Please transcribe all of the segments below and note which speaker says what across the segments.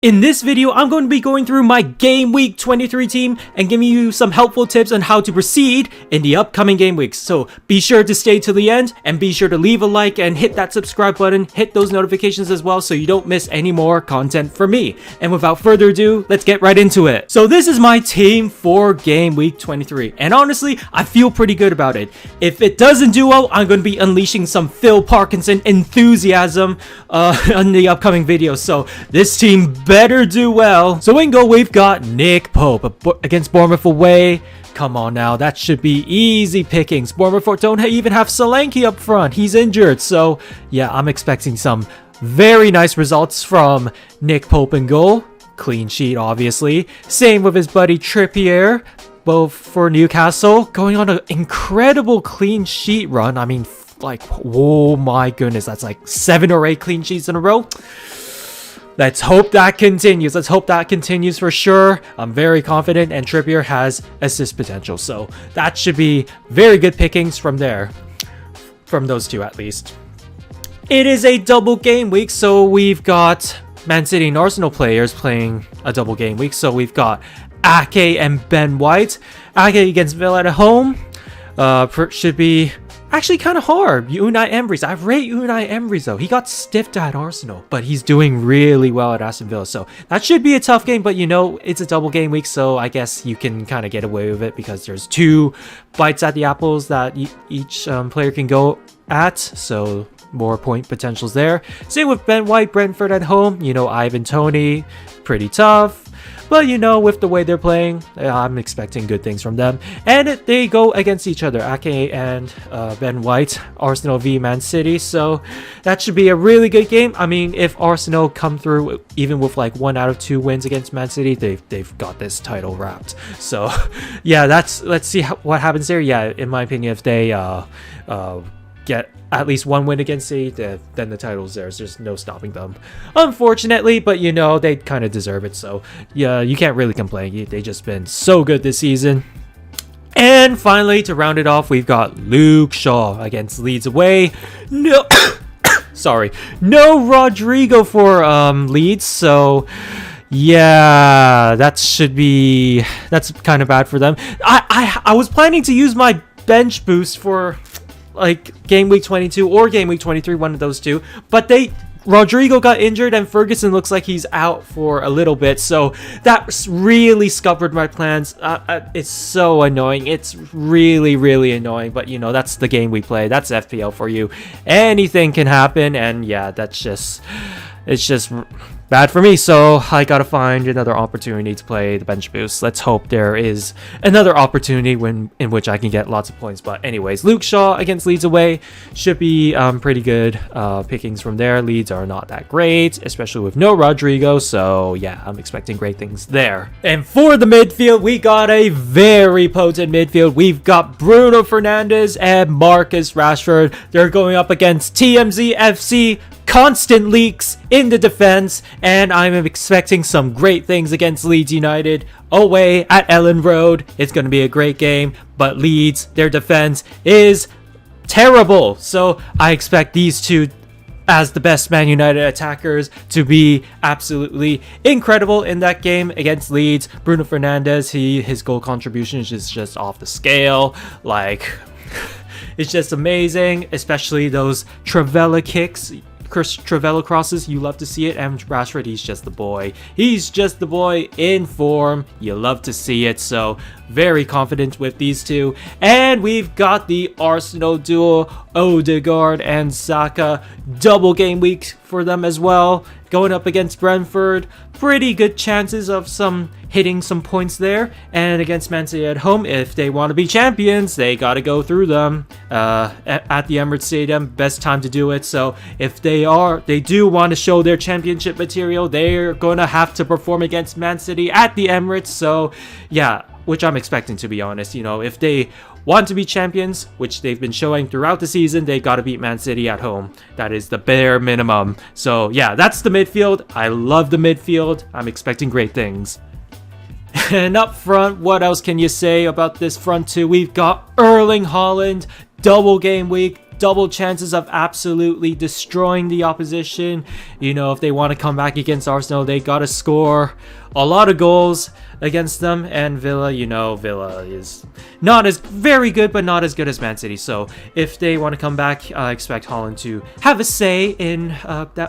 Speaker 1: In this video, I'm going to be going through my Game Week 23 team and giving you some helpful tips on how to proceed in the upcoming game weeks. So be sure to stay to the end and be sure to leave a like and hit that subscribe button, hit those notifications as well so you don't miss any more content from me. And without further ado, let's get right into it. So this is my team for Game Week 23 and honestly, I feel pretty good about it. If it doesn't do well, I'm going to be unleashing some Phil Parkinson enthusiasm in the upcoming video. So this team better do well. So in goal, we've got Nick Pope against Bournemouth away. Come on now, that should be easy pickings. Bournemouth don't even have Solanke up front. He's injured. So yeah, I'm expecting some very nice results from Nick Pope in goal. Clean sheet, obviously. Same with his buddy Trippier, both for Newcastle. Going on an incredible clean sheet run. I mean, like, oh my goodness, that's like 7 or 8 clean sheets in a row. Let's hope that continues. Let's hope that continues for sure. I'm very confident, and Trippier has assist potential. So that should be very good pickings from there. From those two, at least. It is a double game week, so we've got Man City and Arsenal players playing a double game week. So we've got Ake and Ben White. Ake against Villa at home. Should be actually kind of hard. Unai Emery's. I rate Unai Emery's though. He got stiffed at Arsenal, but he's doing really well at Aston Villa. So that should be a tough game, but you know, it's a double game week, so I guess you can kind of get away with it because there's 2 bites at the apples that each player can go at. So more point potentials there. Same with Ben White, Brentford at home. You know, Ivan Toney, pretty tough. But you know, with the way they're playing, I'm expecting good things from them. And they go against each other, Ake and Ben White, Arsenal v Man City. So that should be a really good game. I mean, if Arsenal come through even with like 1 out of 2 wins against Man City, they've got this title wrapped. So yeah, let's see what happens there. Yeah, in my opinion, if they get at least 1 win against City, then the title's theirs. There's no stopping them, unfortunately, but you know, they kind of deserve it, so yeah, you can't really complain. They've just been so good this season. And finally, to round it off, we've got Luke Shaw against Leeds away. No sorry, no Rodrigo for Leeds, so yeah, that's kind of bad for them. I was planning to use my bench boost for like Game Week 22 or Game Week 23, one of those two, but Rodrigo got injured and Ferguson looks like he's out for a little bit, so that really scuppered my plans. It's so annoying. It's really annoying, but you know, that's the game we play. That's FPL for you. Anything can happen, and yeah, it's just bad for me, so I gotta find another opportunity to play the bench boost. Let's hope there is another opportunity in which I can get lots of points. But anyways, Luke Shaw against Leeds away should be pretty good pickings from there. Leeds are not that great, especially with no Rodrigo, so yeah, I'm expecting great things there. And for the midfield, we got a very potent midfield. We've got Bruno Fernandes and Marcus Rashford. They're going up against TMZ FC, constant leaks in the defense, and I'm expecting some great things against Leeds United away at Ellen Road. It's going to be a great game, but Leeds, their defense is terrible, so I expect these two as the best Man United attackers to be absolutely incredible in that game against Leeds. Bruno Fernandes, his goal contribution is just off the scale. Like, it's just amazing, especially those Travella kicks, Travella crosses. You love to see it. And Rashford, he's just the boy. He's just the boy in form. You love to see it. So very confident with these two. And we've got the Arsenal duo, Odegaard and Saka. Double game week for them as well. Going up against Brentford. Pretty good chances of hitting some points there. And against Man City at home, if they want to be champions, they got to go through them at the Emirates Stadium. Best time to do it. So if they do want to show their championship material, they're going to have to perform against Man City at the Emirates. So yeah, which I'm expecting, to be honest. You know, if they want to be champions, which they've been showing throughout the season, they got to beat Man City at home. That is the bare minimum. So yeah, that's the midfield. I love the midfield. I'm expecting great things. And up front, what else can you say about this front two? We've got Erling Haaland, double game week, double chances of absolutely destroying the opposition. You know, if they want to come back against Arsenal, they gotta score a lot of goals against them. And Villa, you know, Villa is not as very good, but not as good as Man City. So if they want to come back, I expect Holland to have a say in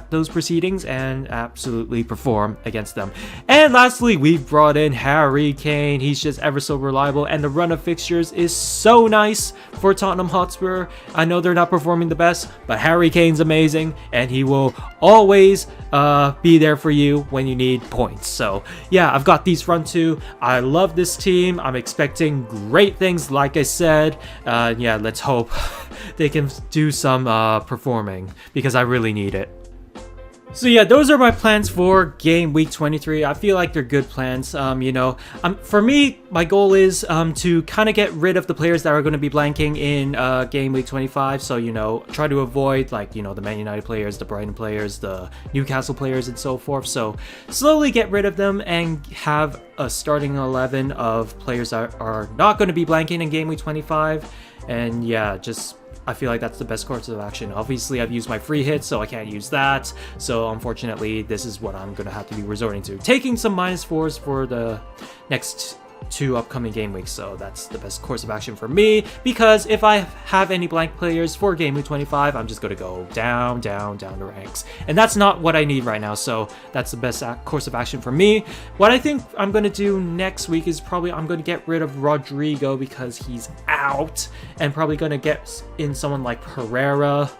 Speaker 1: those proceedings and absolutely perform against them. And lastly, we've brought in Harry Kane. He's just ever so reliable, and the run of fixtures is so nice for Tottenham Hotspur. I know they're not performing the best, but Harry Kane's amazing, and he will always be there for you when you need points. So yeah, I've got these front two. I love this team. I'm expecting great things, like I said. Yeah, let's hope they can do some performing, because I really need it. So yeah, those are my plans for game week 23. I feel like they're good plans. You know, for me, my goal is to kind of get rid of the players that are going to be blanking in game week 25. So, you know, try to avoid, like, you know, the Man United players, the Brighton players, the Newcastle players, and so forth. So slowly get rid of them and have a starting 11 of players that are not going to be blanking in game week 25. And yeah, just I feel like that's the best course of action. Obviously, I've used my free hits, so I can't use that. So unfortunately, this is what I'm going to have to be resorting to. Taking some -4s for the next 2 upcoming game weeks. So that's the best course of action for me, because if I have any blank players for game week 25, I'm just going to go down the ranks. And that's not what I need right now. So that's the best course of action for me. What I think I'm going to do next week is probably I'm going to get rid of Rodrigo because he's out, and probably going to get in someone like Pereira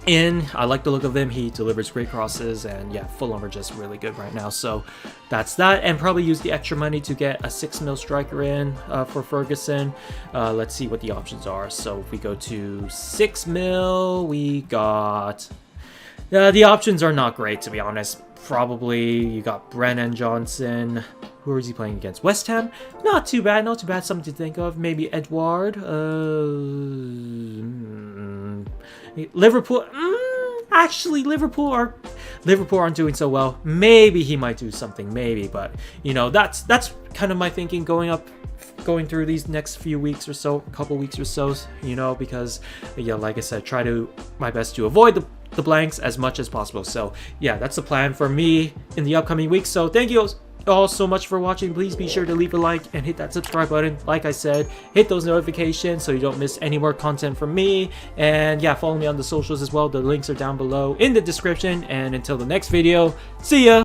Speaker 1: in. I like the look of him. He delivers great crosses, and yeah, Fulham are just really good right now. So that's that, and probably use the extra money to get a 6 mil striker in for Ferguson. Let's see what the options are. So if we go to 6 mil, we got the options are not great, to be honest. Probably you got Brennan Johnson. Who is he playing against? West Ham? Not too bad, not too bad. Something to think of. Maybe Edouard. Liverpool. Actually, Liverpool aren't doing so well. Maybe he might do something. Maybe, but you know, that's kind of my thinking going through these next few weeks or so, couple weeks or so. You know, because yeah, like I said, try to my best to avoid the blanks as much as possible. So yeah, that's the plan for me in the upcoming weeks. So thank you all so much for watching. Please be sure to leave a like and hit that subscribe button. Like I said, hit those notifications so you don't miss any more content from me. And yeah, follow me on the socials as well. The links are down below in the description. And until the next video, see ya!